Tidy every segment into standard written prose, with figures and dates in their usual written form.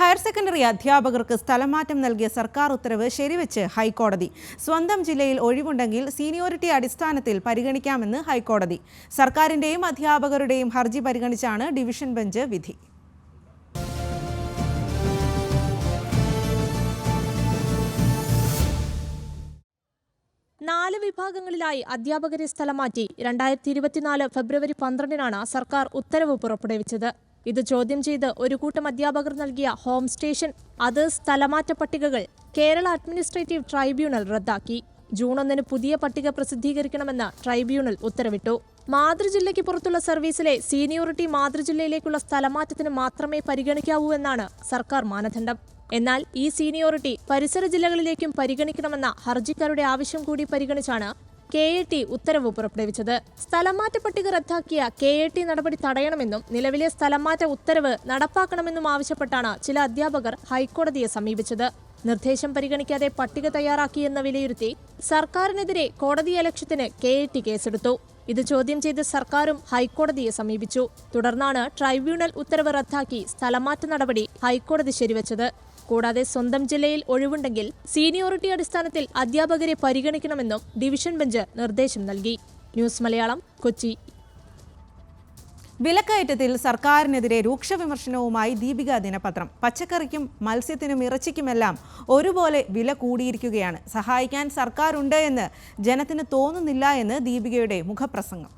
Higher secondary അധ്യാപകർക്ക് സ്ഥലമാറ്റം നൽകിയ സർക്കാർ ഉത്തരവ് ശരിവെച്ച് ഹൈക്കോടതി. സ്വന്തം ജില്ലയിൽ ഒഴിവുണ്ടെങ്കിൽ സീനിയോറിറ്റി അടിസ്ഥാനത്തിൽ പരിഗണിക്കാമെന്ന് ഹൈക്കോടതി. സർക്കാരിന്റെയും അധ്യാപകരുടെയും ഹർജി പരിഗണിച്ചാണ് ഡിവിഷൻ ബെഞ്ച് വിധി. നാല് വിഭാഗങ്ങളിലായി അധ്യാപകരെ സ്ഥലം മാറ്റി 2024 ഫെബ്രുവരി 12-നാണ് സർക്കാർ ഉത്തരവ് പുറപ്പെടുവിച്ചത്. ഇത് ചോദ്യം ചെയ്ത് ഒരു കൂട്ടം അധ്യാപകർ നൽകിയ ഹോം സ്റ്റേഷൻ അതേഴ്സ് സ്ഥലമാറ്റ പട്ടികകൾ കേരള അഡ്മിനിസ്ട്രേറ്റീവ് ട്രൈബ്യൂണൽ റദ്ദാക്കി. ജൂൺ 1 പുതിയ പട്ടിക പ്രസിദ്ധീകരിക്കണമെന്ന് ട്രൈബ്യൂണൽ ഉത്തരവിട്ടു. മാതൃജില്ലയ്ക്ക് പുറത്തുള്ള സർവീസിലെ സീനിയോറിറ്റി മാതൃജില്ലയിലേക്കുള്ള സ്ഥലമാറ്റത്തിന് മാത്രമേ പരിഗണിക്കാവൂ എന്നാണ് സർക്കാർ മാനദണ്ഡം. എന്നാൽ ഈ സീനിയോറിറ്റി പരിസര ജില്ലകളിലേക്കും പരിഗണിക്കണമെന്ന ഹർജിക്കാരുടെ ആവശ്യം കൂടി പരിഗണിച്ചാണ് KAT ഉത്തരവ് പുറപ്പെടുവിച്ചത്. സ്ഥലംമാറ്റ പട്ടിക റദ്ദാക്കിയ KAT നടപടി തടയണമെന്നും നിലവിലെ സ്ഥലംമാറ്റ ഉത്തരവ് നടപ്പാക്കണമെന്നും ആവശ്യപ്പെട്ടാണ് ചില അധ്യാപകർ ഹൈക്കോടതിയെ സമീപിച്ചത്. നിർദ്ദേശം പരിഗണിക്കാതെ പട്ടിക തയ്യാറാക്കിയെന്ന് വിലയിരുത്തി സർക്കാരിനെതിരെ കോടതിയലക്ഷ്യത്തിന് KAT കേസെടുത്തു. ഇത് ചോദ്യം ചെയ്ത് സർക്കാരും ഹൈക്കോടതിയെ സമീപിച്ചു. തുടർന്നാണ് ട്രൈബ്യൂണൽ ഉത്തരവ് റദ്ദാക്കി സ്ഥലംമാറ്റ നടപടി ഹൈക്കോടതി ശരിവച്ചത്. കൂടാതെ സ്വന്തം ജില്ലയിൽ ഒഴിവുണ്ടെങ്കിൽ സീനിയോറിറ്റി അടിസ്ഥാനത്തിൽ അധ്യാപകരെ പരിഗണിക്കണമെന്നും ഡിവിഷൻ ബെഞ്ച് നിർദ്ദേശം നൽകി. ന്യൂസ് മലയാളം, കൊച്ചി. വിലക്കയറ്റത്തിൽ സർക്കാരിനെതിരെ രൂക്ഷ വിമർശനവുമായി ദീപിക ദിനപത്രം. പച്ചക്കറിക്കും മത്സ്യത്തിനും ഇറച്ചിക്കുമെല്ലാം ഒരുപോലെ വില കൂടിയിരിക്കുകയാണ്. സഹായിക്കാൻ സർക്കാരുണ്ട് എന്ന് ജനത്തിന് തോന്നുന്നില്ല എന്ന് ദീപികയുടെ മുഖപ്രസംഗം.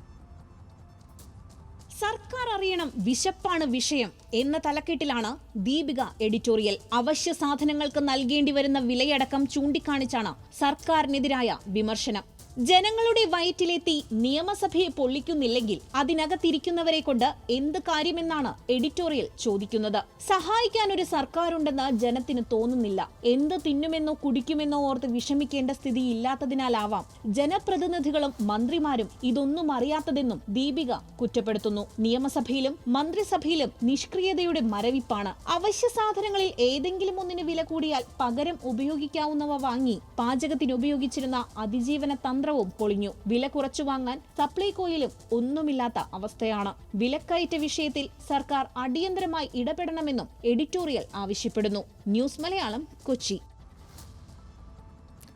സർക്കാർ അറിയണം, വിശപ്പാണ് വിഷയം എന്ന തലക്കെട്ടിലാണ് ദീപിക എഡിറ്റോറിയൽ. അവശ്യ സാധനങ്ങൾക്ക് നൽകേണ്ടി വരുന്ന വിലയടക്കം ചൂണ്ടിക്കാണിച്ചാണ് സർക്കാരിനെതിരായ വിമർശനം. ജനങ്ങളുടെ വയറ്റിലെത്തി നിയമസഭയെ പൊള്ളിക്കുന്നില്ലെങ്കിൽ അതിനകത്തിരിക്കുന്നവരെ കൊണ്ട് എന്ത് കാര്യമെന്നാണ് എഡിറ്റോറിയൽ ചോദിക്കുന്നത്. സഹായിക്കാൻ ഒരു സർക്കാരുണ്ടെന്ന് ജനത്തിന് തോന്നുന്നില്ല. എന്ത് തിന്നുമെന്നോ കുടിക്കുമെന്നോ ഓർത്ത് വിഷമിക്കേണ്ട സ്ഥിതി ഇല്ലാത്തതിനാലാവാം ജനപ്രതിനിധികളും മന്ത്രിമാരും ഇതൊന്നും അറിയാത്തതെന്നും ദീപിക കുറ്റപ്പെടുത്തുന്നു. നിയമസഭയിലും മന്ത്രിസഭയിലും നിഷ്ക്രിയതയുടെ മരവിപ്പാണ്. അവശ്യ സാധനങ്ങളിൽ ഏതെങ്കിലും ഒന്നിന് വില കൂടിയാൽ പകരം ഉപയോഗിക്കാവുന്നവ വാങ്ങി പാചകത്തിന് ഉപയോഗിച്ചിരുന്ന അതിജീവന തന്ത്രവും പൊളിഞ്ഞു. വില കുറച്ചു വാങ്ങാൻ സപ്ലൈകോയിലും ഒന്നുമില്ലാത്ത അവസ്ഥയാണ്. വിലക്കയറ്റ വിഷയത്തിൽ സർക്കാർ അടിയന്തരമായി ഇടപെടണമെന്നും എഡിറ്റോറിയൽ ആവശ്യപ്പെടുന്നു. ന്യൂസ് മലയാളം, കൊച്ചി.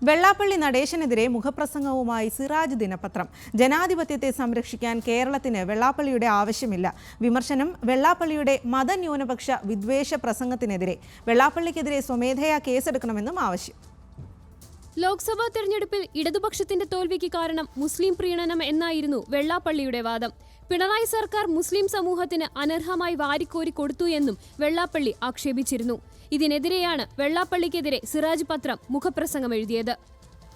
വെള്ളാപ്പള്ളി നടേശനെതിരെ മുഖപ്രസംഗവുമായി സിറാജ് ദിനപത്രം. ജനാധിപത്യത്തെ സംരക്ഷിക്കാൻ കേരളത്തിന് വെള്ളാപ്പള്ളിയുടെ ആവശ്യമില്ല. വിമർശനം വെള്ളാപ്പള്ളിയുടെ മതന്യൂനപക്ഷ വിദ്വേഷ പ്രസംഗത്തിനെതിരെ. വെള്ളാപ്പള്ളിക്കെതിരെ സ്വമേധയാ കേസെടുക്കണമെന്നും ആവശ്യം. ലോക്സഭാ തെരഞ്ഞെടുപ്പിൽ ഇടതുപക്ഷത്തിന്റെ തോൽവിക്ക് കാരണം മുസ്ലിം പ്രീണനം എന്നായിരുന്നു വെള്ളാപ്പള്ളിയുടെ വാദം. പിണറായി സർക്കാർ മുസ്ലിം സമൂഹത്തിന് അനർഹമായി വാരിക്കോരി കൊടുത്തു എന്നും വെള്ളാപ്പള്ളി ആക്ഷേപിച്ചിരുന്നു. ഇതിനെതിരെയാണ് വെള്ളാപ്പള്ളിക്കെതിരെ സിറാജ് പത്രം മുഖപ്രസംഗം എഴുതിയത്.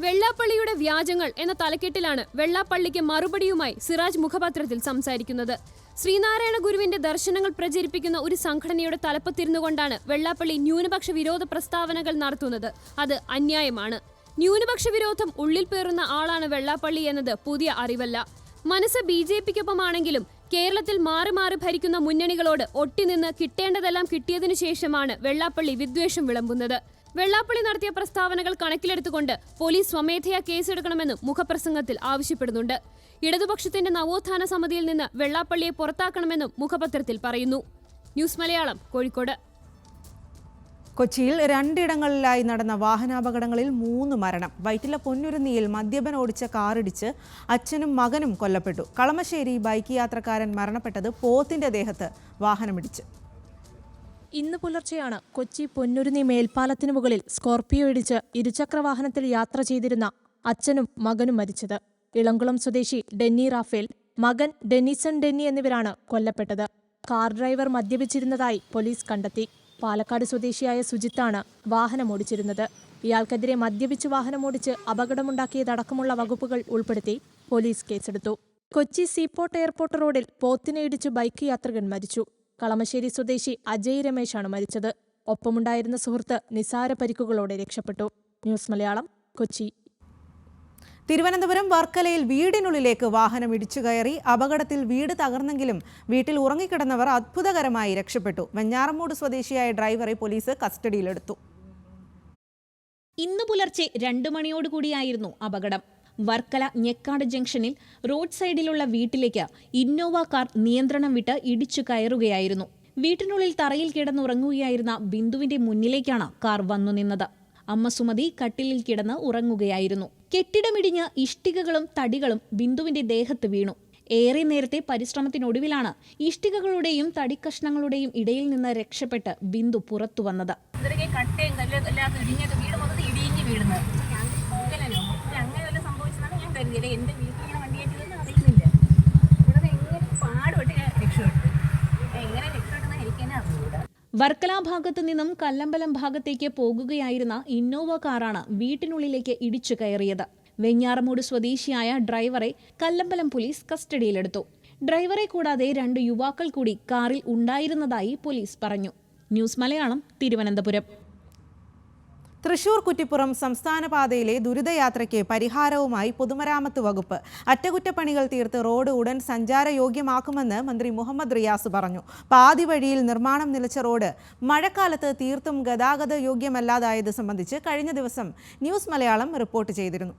വെള്ളാപ്പള്ളിയുടെ വ്യാജങ്ങൾ എന്ന തലക്കെട്ടിലാണ് വെള്ളാപ്പള്ളിക്ക് മറുപടിയുമായി സിറാജ് മുഖപത്രത്തിൽ സംസാരിക്കുന്നത്. ശ്രീനാരായണ ഗുരുവിന്റെ ദർശനങ്ങൾ പ്രചരിപ്പിക്കുന്ന ഒരു സംഘടനയുടെ തലപ്പത്തിരുന്നുകൊണ്ടാണ് വെള്ളാപ്പള്ളി ന്യൂനപക്ഷ വിരോധ പ്രസ്താവനകൾ നടത്തുന്നത്. അത് അന്യായമാണ്. ന്യൂനപക്ഷ വിരോധം ഉള്ളിൽ പേറുന്ന ആളാണ് വെള്ളാപ്പള്ളി എന്നത് പുതിയ അറിവല്ല. മനസ്സ് BJPക്കൊപ്പമാണെങ്കിലും കേരളത്തിൽ മാറി മാറി ഭരിക്കുന്ന മുന്നണികളോട് ഒട്ടിനിന്ന് കിട്ടേണ്ടതെല്ലാം കിട്ടിയതിനു ശേഷമാണ് വെള്ളാപ്പള്ളി വിദ്വേഷം വിളമ്പുന്നത്. വെള്ളാപ്പള്ളി നടത്തിയ പ്രസ്താവനകൾ കണക്കിലെടുത്തുകൊണ്ട് പോലീസ് സ്വമേധയാ കേസെടുക്കണമെന്നും മുഖപ്രസംഗത്തിൽ ആവശ്യപ്പെടുന്നുണ്ട്. ഇടതുപക്ഷത്തിന്റെ നവോത്ഥാന സമിതിയിൽ നിന്ന് വെള്ളാപ്പള്ളിയെ പുറത്താക്കണമെന്നും മുഖപത്രത്തിൽ പറയുന്നു. ന്യൂസ് മലയാളം, കോഴിക്കോട്. കൊച്ചിയിൽ 2 ഇടങ്ങളിലായി നടന്ന വാഹനാപകടങ്ങളിൽ 3 മരണം. വൈറ്റില പൊന്നുരുന്നിയിൽ മദ്യപൻ ഓടിച്ച കാറിടിച്ച് അച്ഛനും മകനും കൊല്ലപ്പെട്ടു. കളമശ്ശേരി ബൈക്ക് യാത്രക്കാരൻ മരണപ്പെട്ടത് പോത്തിന്റെ ദേഹത്ത് വാഹനമിടിച്ച്. ഇന്ന് പുലർച്ചെയാണ് കൊച്ചി പൊന്നുരുന്നി മേൽപ്പാലത്തിന് മുകളിൽ സ്കോർപിയോ ഇടിച്ച് ഇരുചക്രവാഹനത്തിൽ യാത്ര ചെയ്തിരുന്ന അച്ഛനും മകനും മരിച്ചത്. ഇളംകുളം സ്വദേശി ഡെന്നി റാഫേൽ, മകൻ ഡെന്നിസൺ ഡെന്നി എന്നിവരാണ് കൊല്ലപ്പെട്ടത്. കാർ ഡ്രൈവർ മദ്യപിച്ചിരുന്നതായി പോലീസ് കണ്ടെത്തി. പാലക്കാട് സ്വദേശിയായ സുജിത്താണ് വാഹനമോടിച്ചിരുന്നത്. ഇയാൾക്കെതിരെ മദ്യപിച്ച് വാഹനമോടിച്ച് അപകടമുണ്ടാക്കിയതടക്കമുള്ള വകുപ്പുകൾ ഉൾപ്പെടുത്തി പോലീസ് കേസെടുത്തു. കൊച്ചി സീപോർട്ട് എയർപോർട്ട് റോഡിൽ പോത്തിനെ ഇടിച്ച് ബൈക്ക് യാത്രികൻ മരിച്ചു. കളമശ്ശേരി സ്വദേശി അജയ് രമേശാണ് മരിച്ചത്. ഒപ്പമുണ്ടായിരുന്ന സുഹൃത്ത് നിസാര പരിക്കുകളോടെ രക്ഷപ്പെട്ടു. ന്യൂസ് മലയാളം, കൊച്ചി. തിരുവനന്തപുരം വർക്കലയിൽ വീടിനുള്ളിലേക്ക് വാഹനം ഇടിച്ചു കയറി. അപകടത്തിൽ വീട് തകർന്നെങ്കിലും വീട്ടിൽ ഉറങ്ങിക്കിടന്നവർ അത്ഭുതകരമായി രക്ഷപ്പെട്ടു. വെഞ്ഞാറമൂട് സ്വദേശിയായ ഡ്രൈവറെ പോലീസ് കസ്റ്റഡിയിലെടുത്തു. ഇന്ന് പുലർച്ചെ 2 മണിയോടുകൂടിയായിരുന്നു അപകടം. വർക്കല ഞെക്കാട് ജംഗ്ഷനിൽ റോഡ് സൈഡിലുള്ള വീട്ടിലേക്ക് ഇന്നോവ കാർ നിയന്ത്രണം വിട്ട് ഇടിച്ചു കയറുകയായിരുന്നു. വീട്ടിനുള്ളിൽ തറയിൽ കിടന്നുറങ്ങുകയായിരുന്ന ബിന്ദുവിന്റെ മുന്നിലേക്കാണ് കാർ വന്നു നിന്നത്. അമ്മ സുമതി കട്ടിലിൽ കിടന്ന് ഉറങ്ങുകയായിരുന്നു. കെട്ടിടമിടിഞ്ഞ് ഇഷ്ടികകളും തടികളും ബിന്ദുവിന്റെ ദേഹത്ത് വീണു. ഏറെ നേരത്തെ പരിശ്രമത്തിനൊടുവിലാണ് ഇഷ്ടികകളുടെയും തടിക്കഷ്ണങ്ങളുടെയും ഇടയിൽ നിന്ന് രക്ഷപ്പെട്ട് ബിന്ദു പുറത്തു വന്നത്. വർക്കല ഭാഗത്തു നിന്നും കല്ലമ്പലം ഭാഗത്തേക്ക് പോകുകയായിരുന്ന ഇന്നോവ കാറാണ് വീട്ടിനുള്ളിലേക്ക് ഇടിച്ചു കയറിയത്. വെഞ്ഞാറമൂട് സ്വദേശിയായ ഡ്രൈവറെ കല്ലമ്പലം പോലീസ് കസ്റ്റഡിയിലെടുത്തു. ഡ്രൈവറെ കൂടാതെ 2 യുവാക്കൾ കൂടി കാറിൽ ഉണ്ടായിരുന്നതായി പോലീസ് പറഞ്ഞു. ന്യൂസ് മലയാളം, തിരുവനന്തപുരം. തൃശൂർ കുറ്റിപ്പുറം സംസ്ഥാന പാതയിലെ ദുരിതയാത്രയ്ക്ക് പരിഹാരവുമായി പൊതുമരാമത്ത് വകുപ്പ്. അറ്റകുറ്റപ്പണികൾ തീർത്ത് റോഡ് ഉടൻ സഞ്ചാരയോഗ്യമാക്കുമെന്ന് മന്ത്രി മുഹമ്മദ് റിയാസ് പറഞ്ഞു. പാതി വഴിയിൽ നിർമ്മാണം നിലച്ച റോഡ് മഴക്കാലത്ത് തീർത്തും ഗതാഗത യോഗ്യമല്ലാതായത് സംബന്ധിച്ച് കഴിഞ്ഞ ദിവസം ന്യൂസ് മലയാളം റിപ്പോർട്ട് ചെയ്തിരുന്നു.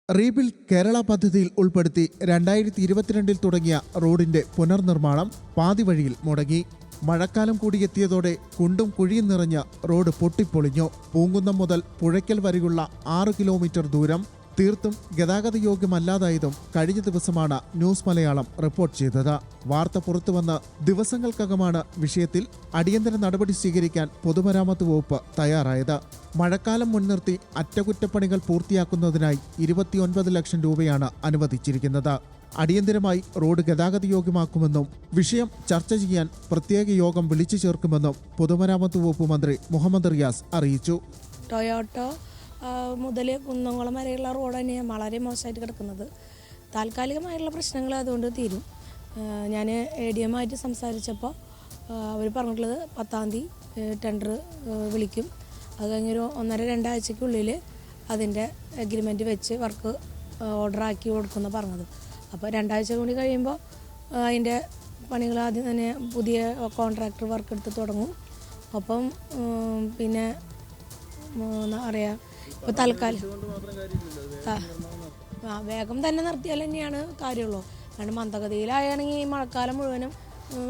റീബിൽഡ് കേരള പദ്ധതിയിൽ ഉൾപ്പെടുത്തി 2022 തുടങ്ങിയ റോഡിന്റെ പുനർനിർമ്മാണം പാതിവഴിയിൽ മുടങ്ങി. മഴക്കാലം കൂടിയെത്തിയതോടെ കുണ്ടും കുഴിയും നിറഞ്ഞ റോഡ് പൊട്ടിപ്പൊളിഞ്ഞു. പൂങ്കുന്നം മുതൽ പുഴയ്ക്കൽ വരെയുള്ള 6 കിലോമീറ്റർ ദൂരം തീർത്തും ഗതാഗത യോഗ്യമല്ലാതായതും കഴിഞ്ഞ ദിവസമാണ് ന്യൂസ് മലയാളം റിപ്പോർട്ട് ചെയ്തത്. വാർത്ത പുറത്തുവന്ന് ദിവസങ്ങൾക്കകമാണ് വിഷയത്തിൽ അടിയന്തര നടപടി സ്വീകരിക്കാൻ പൊതുമരാമത്ത് വകുപ്പ് തയ്യാറായത്. മഴക്കാലം മുൻനിർത്തി അറ്റകുറ്റപ്പണികൾ പൂർത്തിയാക്കുന്നതിനായി 29 ലക്ഷം രൂപയാണ് അനുവദിച്ചിരിക്കുന്നത്. അടിയന്തരമായി റോഡ് ഗതാഗത യോഗ്യമാക്കുമെന്നും വിഷയം ചർച്ച ചെയ്യാൻ പ്രത്യേക യോഗം വിളിച്ചു ചേർക്കുമെന്നും പൊതുമരാമത്ത് വകുപ്പ് മന്ത്രി മുഹമ്മദ് റിയാസ് അറിയിച്ചു. ടൊയോട്ടോ മുതൽ കുന്നംകുളം വരെയുള്ള റോഡ് തന്നെയാണ് വളരെ മോശമായിട്ട് കിടക്കുന്നത്. താൽക്കാലികമായുള്ള പ്രശ്നങ്ങൾ അതുകൊണ്ട് തീരും. ഞാൻ ADM ആയിട്ട് സംസാരിച്ചപ്പോൾ അവർ പറഞ്ഞിട്ടുള്ളത് 10-ാം തീയതി ടെൻഡർ വിളിക്കും. അത് കഴിഞ്ഞൊരു 1.5-2 ആഴ്ചയ്ക്കുള്ളിൽ അതിൻ്റെ എഗ്രിമെൻറ്റ് വെച്ച് വർക്ക് ഓർഡറാക്കി കൊടുക്കുമെന്ന് പറഞ്ഞത്. അപ്പോൾ 2 ആഴ്ച കൂടി കഴിയുമ്പോൾ അതിൻ്റെ പണികൾ ആദ്യം തന്നെ പുതിയ കോൺട്രാക്ടർ വർക്ക് എടുത്ത് തുടങ്ങും. അപ്പം പിന്നെ അറിയാം ഇപ്പോൾ തൽക്കാലം വേഗം തന്നെ നിർത്തിയാൽ തന്നെയാണ് കാര്യമുള്ളൂ. കാരണം മന്ദഗതിയിലാണെങ്കിൽ ഈ മഴക്കാലം മുഴുവനും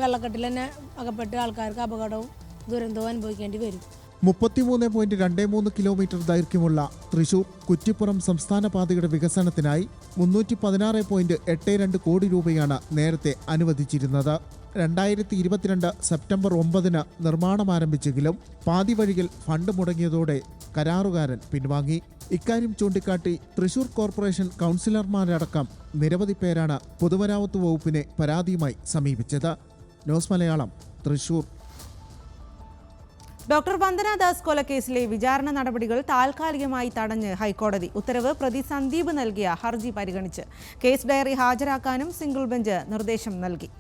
വെള്ളക്കെട്ടിൽ തന്നെ അകപ്പെട്ട് ആൾക്കാർക്ക് അപകടവും ദുരന്തവും അനുഭവിക്കേണ്ടി വരും. 33.23 കിലോമീറ്റർ ദൈർഘ്യമുള്ള തൃശൂർ കുറ്റിപ്പുറം സംസ്ഥാന പാതയുടെ വികസനത്തിനായി 316.82 കോടി രൂപയാണ് നേരത്തെ അനുവദിച്ചിരുന്നത്. 2022 സെപ്റ്റംബർ 9-ന് നിർമ്മാണം ആരംഭിച്ചെങ്കിലും പാതി വഴിയിൽ ഫണ്ട് മുടങ്ങിയതോടെ കരാറുകാരൻ പിൻവാങ്ങി. ഇക്കാര്യം ചൂണ്ടിക്കാട്ടി തൃശൂർ കോർപ്പറേഷൻ കൗൺസിലർമാരടക്കം നിരവധി പേരാണ് പൊതുമരാമത്ത് വകുപ്പിനെ പരാതിയുമായി സമീപിച്ചത്. ന്യൂസ് മലയാളം, തൃശൂർ. ഡോക്ടർ വന്ദന ദാസ് കൊലക്കേസിലെ വിചാരണ നടപടികൾ താൽക്കാലികമായി തടഞ്ഞ് ഹൈക്കോടതി. ഉത്തരവ് പ്രതി സന്ദീപ് നൽകിയ ഹർജി പരിഗണിച്ച് കേസ് ഡയറി ഹാജരാക്കാനും സിംഗിൾ ബെഞ്ച് നിർദ്ദേശം നൽകി.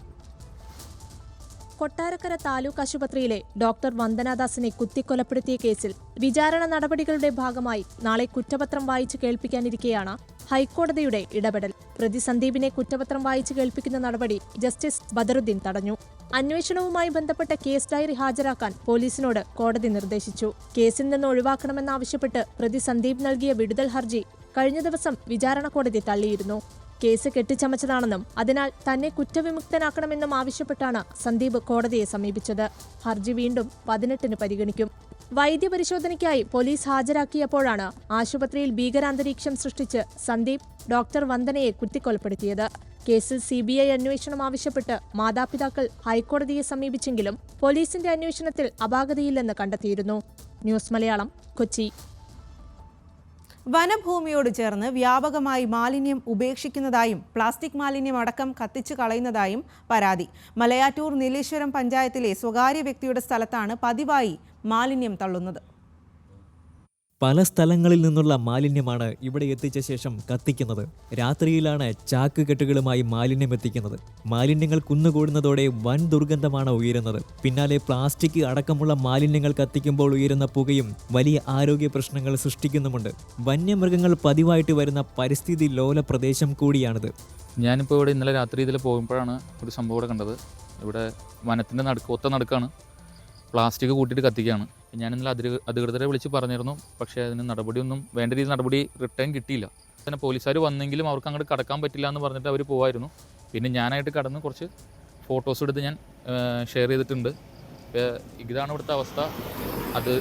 കൊട്ടാരക്കര താലൂക്ക് ആശുപത്രിയിലെ ഡോക്ടർ വന്ദനാദാസിനെ കുത്തിക്കൊലപ്പെടുത്തിയ കേസിൽ വിചാരണ നടപടികളുടെ ഭാഗമായി നാളെ കുറ്റപത്രം വായിച്ചു കേൾപ്പിക്കാനിരിക്കെയാണ് ഹൈക്കോടതിയുടെ ഇടപെടൽ. പ്രതി സന്ദീപിനെ കുറ്റപത്രം വായിച്ചു കേൾപ്പിക്കുന്ന നടപടി ജസ്റ്റിസ് ബദറുദ്ദീൻ തടഞ്ഞു. അന്വേഷണവുമായി ബന്ധപ്പെട്ട കേസ് ഡയറി ഹാജരാക്കാൻ പോലീസിനോട് കോടതി നിർദ്ദേശിച്ചു. കേസിൽ നിന്ന് ഒഴിവാക്കണമെന്നാവശ്യപ്പെട്ട് പ്രതി സന്ദീപ് നൽകിയ വിടുതൽ ഹർജി കഴിഞ്ഞ ദിവസം വിചാരണ കോടതി തള്ളിയിരുന്നു. കേസ് കെട്ടിച്ചമച്ചതാണെന്നും അതിനാൽ തന്നെ കുറ്റവിമുക്തനാക്കണമെന്നും ആവശ്യപ്പെട്ടാണ് സന്ദീപ് കോടതിയെ സമീപിച്ചത്. ഹർജി വീണ്ടും 18-ന് പരിഗണിക്കും. വൈദ്യപരിശോധനയ്ക്കായി പോലീസ് ഹാജരാക്കിയപ്പോഴാണ് ആശുപത്രിയിൽ ഭീകരാന്തരീക്ഷം സൃഷ്ടിച്ച് സന്ദീപ് ഡോക്ടർ വന്ദനയെ കുത്തിക്കൊലപ്പെടുത്തിയത്. കേസിൽ CBI അന്വേഷണം ആവശ്യപ്പെട്ട് മാതാപിതാക്കൾ ഹൈക്കോടതിയെ സമീപിച്ചെങ്കിലും പോലീസിന്റെ അന്വേഷണത്തിൽ അപാകതയില്ലെന്ന് കണ്ടെത്തിയിരുന്നു. ന്യൂസ് മലയാളം, കൊച്ചി. വനഭൂമിയോട് ചേർന്ന് വ്യാപകമായി മാലിന്യം ഉപേക്ഷിക്കുന്നതായും പ്ലാസ്റ്റിക് മാലിന്യം അടക്കം കത്തിച്ചു കളയുന്നതായും പരാതി. മലയാറ്റൂർ നീലേശ്വരം പഞ്ചായത്തിലെ സ്വകാര്യ വ്യക്തിയുടെ സ്ഥലത്താണ് പതിവായി മാലിന്യം തള്ളുന്നത്. പല സ്ഥലങ്ങളിൽ നിന്നുള്ള മാലിന്യമാണ് ഇവിടെ എത്തിച്ച ശേഷം കത്തിക്കുന്നത്. രാത്രിയിലാണ് ചാക്ക് കെട്ടുകളുമായി മാലിന്യം എത്തിക്കുന്നത്. മാലിന്യങ്ങൾ കുന്നുകൂടുന്നതോടെ വൻ ദുർഗന്ധമാണ് ഉയരുന്നത്. പിന്നാലെ പ്ലാസ്റ്റിക് അടക്കമുള്ള മാലിന്യങ്ങൾ കത്തിക്കുമ്പോൾ ഉയരുന്ന പുകയും വലിയ ആരോഗ്യ പ്രശ്നങ്ങൾ സൃഷ്ടിക്കുന്നുമുണ്ട്. വന്യമൃഗങ്ങൾ പതിവായിട്ട് വരുന്ന പരിസ്ഥിതി ലോല പ്രദേശം കൂടിയാണിത്. ഞാനിപ്പോൾ ഇവിടെ ഇന്നലെ രാത്രി ഇതിൽ പോകുമ്പോഴാണ് ഒരു സംഭവം ഇവിടെ കണ്ടത്. ഇവിടെ വനത്തിൻ്റെ ഒത്ത നടുക്കാണ് പ്ലാസ്റ്റിക് കൂട്ടിയിട്ട് കത്തിക്കുകയാണ്. ഞാൻ ഇന്നലെ അധികൃതരെ വിളിച്ച് പറഞ്ഞിരുന്നു. പക്ഷേ അതിന് നടപടിയൊന്നും വേണ്ട രീതിയിൽ നടപടി റിട്ടേൺ കിട്ടിയില്ല. പിന്നെ പോലീസുകാർ വന്നെങ്കിലും അവർക്ക് അങ്ങോട്ട് കടക്കാൻ പറ്റില്ല എന്ന് പറഞ്ഞിട്ട് അവർ പോവായിരുന്നു. പിന്നെ ഞാനായിട്ട് കടന്ന് കുറച്ച് ഫോട്ടോസ് എടുത്ത് ഞാൻ ഷെയർ ചെയ്തിട്ടുണ്ട്. ഇതാണ് ഇവിടുത്തെ അവസ്ഥ.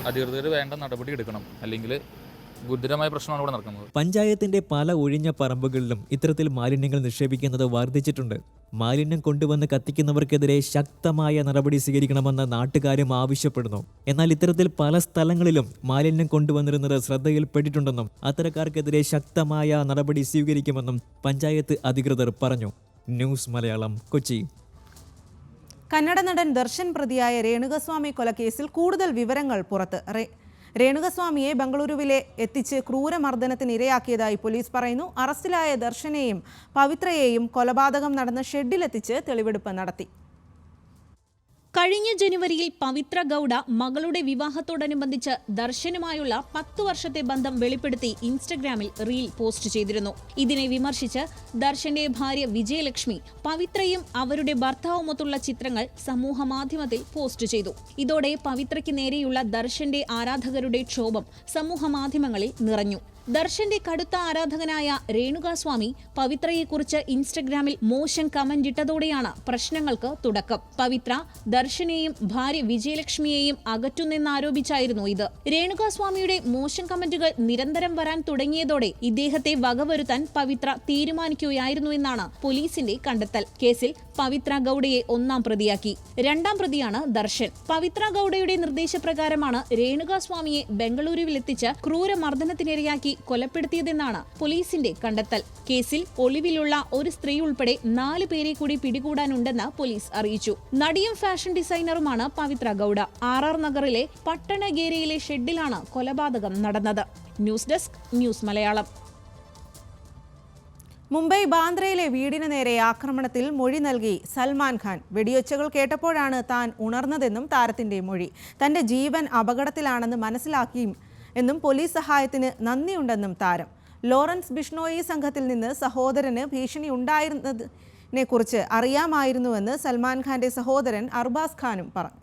അധികൃതർ വേണ്ട നടപടി എടുക്കണം, അല്ലെങ്കിൽ ഗുരുതരമായ പ്രശ്നമാണ് ഇവിടെ നടക്കുന്നത്. പഞ്ചായത്തിന്റെ പല ഒഴിഞ്ഞ പറമ്പുകളിലും ഇത്തരത്തിൽ മാലിന്യങ്ങൾ നിക്ഷേപിക്കുന്നത് വർദ്ധിച്ചിട്ടുണ്ട്. മാലിന്യം കൊണ്ടുവന്ന് കത്തിക്കുന്നവർക്കെതിരെ ശക്തമായ നടപടി സ്വീകരിക്കണമെന്ന് നാട്ടുകാരും ആവശ്യപ്പെടുന്നു. എന്നാൽ ഇത്തരത്തിൽ പല സ്ഥലങ്ങളിലും മാലിന്യം കൊണ്ടുവന്നിരുന്നത് ശ്രദ്ധയിൽപ്പെട്ടിട്ടുണ്ടെന്നും അത്തരക്കാർക്കെതിരെ ശക്തമായ നടപടി സ്വീകരിക്കുമെന്നും പഞ്ചായത്ത് അധികൃതർ പറഞ്ഞു. ന്യൂസ് മലയാളം, കൊച്ചി. കന്നഡ നടൻ ദർശൻ പ്രതിയായ രേണുകസ്വാമി കൊലക്കേസിൽ കൂടുതൽ വിവരങ്ങൾ പുറത്ത്. രേണുകസ്വാമിയെ ബംഗളൂരുവിലെ എത്തിച്ച് ക്രൂരമർദ്ദനത്തിന് ഇരയാക്കിയതായി പോലീസ് പറയുന്നു. അറസ്റ്റിലായ ദർശനെയും പവിത്രയെയും കൊലപാതകം നടന്ന ഷെഡിലെത്തിച്ച് തെളിവെടുപ്പ് നടത്തി. കഴിഞ്ഞ ജനുവരിയിൽ പവിത്ര ഗൌഡ മകളുടെ വിവാഹത്തോടനുബന്ധിച്ച് ദർശനുമായുള്ള 10 വർഷത്തെ ബന്ധം വെളിപ്പെടുത്തി ഇൻസ്റ്റഗ്രാമിൽ റീൽ പോസ്റ്റ് ചെയ്തിരുന്നു. ഇതിനെ വിമർശിച്ച് ദർശന്റെ ഭാര്യ വിജയലക്ഷ്മി പവിത്രയും അവരുടെ ഭർത്താവുമൊത്തുള്ള ചിത്രങ്ങൾ സമൂഹമാധ്യമത്തിൽ പോസ്റ്റ് ചെയ്തു. ഇതോടെ പവിത്രയ്ക്ക് നേരെയുള്ള ദർശന്റെ ആരാധകരുടെ ക്ഷോഭം സമൂഹമാധ്യമങ്ങളിൽ നിറഞ്ഞു. ദർശന്റെ കടുത്ത ആരാധകനായ രേണുകാസ്വാമി പവിത്രയെക്കുറിച്ച് ഇൻസ്റ്റഗ്രാമിൽ മോശം കമന്റ് ഇട്ടതോടെയാണ് പ്രശ്നങ്ങൾക്ക് തുടക്കം. പവിത്ര ദർശനെയും ഭാര്യ വിജയലക്ഷ്മിയെയും അകറ്റുന്നെന്നാരോപിച്ചായിരുന്നു ഇത്. രേണുകാസ്വാമിയുടെ മോശം കമന്റുകൾ നിരന്തരം വരാൻ തുടങ്ങിയതോടെ ഇദ്ദേഹത്തെ വകവരുത്താൻ പവിത്ര തീരുമാനിക്കുകയായിരുന്നുവെന്നാണ് പോലീസിന്റെ കണ്ടെത്തൽ. കേസിൽ പവിത്ര ഗൌഡയെ 1-ാം പ്രതിയാക്കി. 2-ാം പ്രതിയാണ് ദർശൻ. പവിത്ര ഗൌഡയുടെ നിർദ്ദേശപ്രകാരമാണ് രേണുകാസ്വാമിയെ ബംഗളൂരുവിലെത്തിച്ച് ക്രൂരമർദ്ദനത്തിനിരയാക്കി കൊലപ്പെടുത്തിയതെന്നാണ് പോലീസിന്റെ കണ്ടെത്തൽ. കേസിൽ ഒളിവിലുള്ള ഒരു സ്ത്രീ ഉൾപ്പെടെ 4 പേരെ കൂടി പിടികൂടാനുണ്ടെന്ന് പോലീസ് അറിയിച്ചു. നടിയും ഫാഷൻ ഡിസൈനറുമാണ് പവിത്ര ഗൌഡ. RR നഗറിലെ പട്ടണഗേരയിലെ ഷെഡിലാണ് കൊലപാതകം നടന്നത്. News desk, news Malayalam. Mumbai ബാന്ദ്രയിലെ വീടിന് നേരെ ആക്രമണത്തിൽ മൊഴി നൽകി സൽമാൻ ഖാൻ. വെടിയൊച്ചകൾ കേട്ടപ്പോഴാണ് താൻ ഉണർന്നതെന്നും താരത്തിന്റെ മൊഴി. തന്റെ ജീവൻ അപകടത്തിലാണെന്ന് മനസ്സിലാക്കിയും എന്നും പോലീസ് സഹായത്തിന് നന്ദിയുണ്ടെന്നും താരം. ലോറൻസ് ബിഷ്ണോയി സംഘത്തിൽ നിന്ന് സഹോദരന് ഭീഷണി ഉണ്ടായിരുന്നതിനെക്കുറിച്ച് അറിയാമായിരുന്നുവെന്ന് സൽമാൻ ഖാന്റെ സഹോദരൻ അർബാസ് ഖാനും പറഞ്ഞു.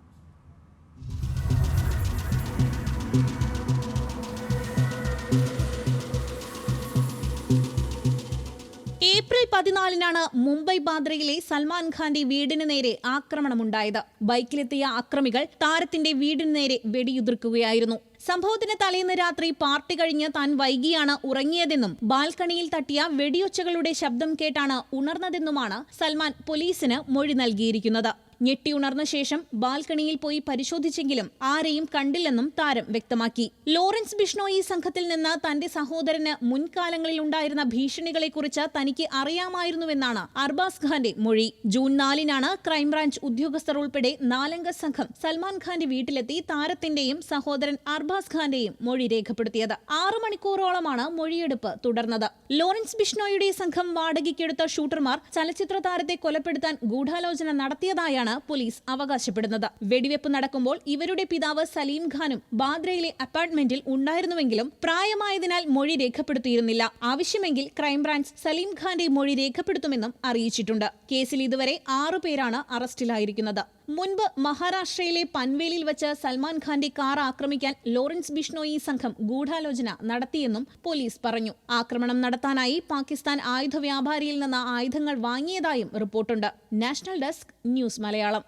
ഏപ്രിൽ 14-നാണ് മുംബൈ ബാന്ദ്രയിലെ സൽമാൻ ഖാന്റെ വീടിന് നേരെ ആക്രമണമുണ്ടായത്. ബൈക്കിലെത്തിയ അക്രമികൾ താരത്തിന്റെ വീടിന് നേരെ വെടിയുതിർക്കുകയായിരുന്നു. സംഭവത്തിന് തലേന്ന് രാത്രി പാർട്ടി കഴിഞ്ഞ് താൻ വൈകിയാണ് ഉറങ്ങിയതെന്നും ബാൽക്കണിയിൽ തട്ടിയ വെടിയൊച്ചകളുടെ ശബ്ദം കേട്ടാണ് ഉണർന്നതെന്നുമാണ് സൽമാൻ പോലീസിന് മൊഴി നൽകിയിരിക്കുന്നത്. ഞെട്ടിയുണർന്ന ശേഷം ബാൽക്കണിയിൽ പോയി പരിശോധിച്ചെങ്കിലും ആരെയും കണ്ടില്ലെന്നും താരം വ്യക്തമാക്കി. ലോറൻസ് ബിഷ്ണോയി സംഘത്തിൽ നിന്ന് തന്റെ സഹോദരന് മുൻകാലങ്ങളിൽ ഉണ്ടായിരുന്ന ഭീഷണികളെക്കുറിച്ച് തനിക്ക് അറിയാമായിരുന്നുവെന്നാണ് അർബാസ് ഖാന്റെ മൊഴി. ജൂൺ 4-നാണ് ക്രൈംബ്രാഞ്ച് ഉദ്യോഗസ്ഥർ ഉൾപ്പെടെ 4-അംഗ സംഘം സൽമാൻ ഖാന്റെ വീട്ടിലെത്തി താരത്തിന്റെയും സഹോദരൻ അർബാസ് ഖാന്റെയും മൊഴി രേഖപ്പെടുത്തിയത്. 6 മണിക്കൂറോളമാണ് മൊഴിയെടുപ്പ് തുടർന്നത്. ലോറൻസ് ബിഷ്ണോയുടെ സംഘം വാടകയ്ക്കെടുത്ത ഷൂട്ടർമാർ ചലച്ചിത്ര താരത്തെ കൊലപ്പെടുത്താൻ ഗൂഢാലോചന നടത്തിയതായാണ് പോലീസ് അവകാശപ്പെടുന്നത്. വെടിവെപ്പ് നടക്കുമ്പോൾ ഇവരുടെ പിതാവ് സലീം ഖാനും ബാന്ദ്രയിലെ അപ്പാർട്ട്മെന്റിൽ ഉണ്ടായിരുന്നുവെങ്കിലും പ്രായമായതിനാൽ മൊഴി രേഖപ്പെടുത്തിയിരുന്നില്ല. ആവശ്യമെങ്കിൽ ക്രൈംബ്രാഞ്ച് സലീം ഖാന്റെ മൊഴി രേഖപ്പെടുത്തുമെന്നും അറിയിച്ചിട്ടുണ്ട്. കേസിൽ ഇതുവരെ 6 പേരാണ് അറസ്റ്റിലായിരിക്കുന്നത്. മുൻപ് മഹാരാഷ്ട്രയിലെ പൻവേലിൽ വെച്ച് സൽമാൻ ഖാന്റെ കാർ ആക്രമിക്കാൻ ലോറൻസ് ബിഷ്ണോയി സംഘം ഗൂഢാലോചന നടത്തിയെന്നും പോലീസ് പറഞ്ഞു. ആക്രമണം നടത്താനായി പാകിസ്ഥാൻ ആയുധ വ്യാപാരിയിൽ നിന്ന് ആയുധങ്ങൾ വാങ്ങിയതായും റിപ്പോർട്ടുണ്ട്. National desk, news Malayalam.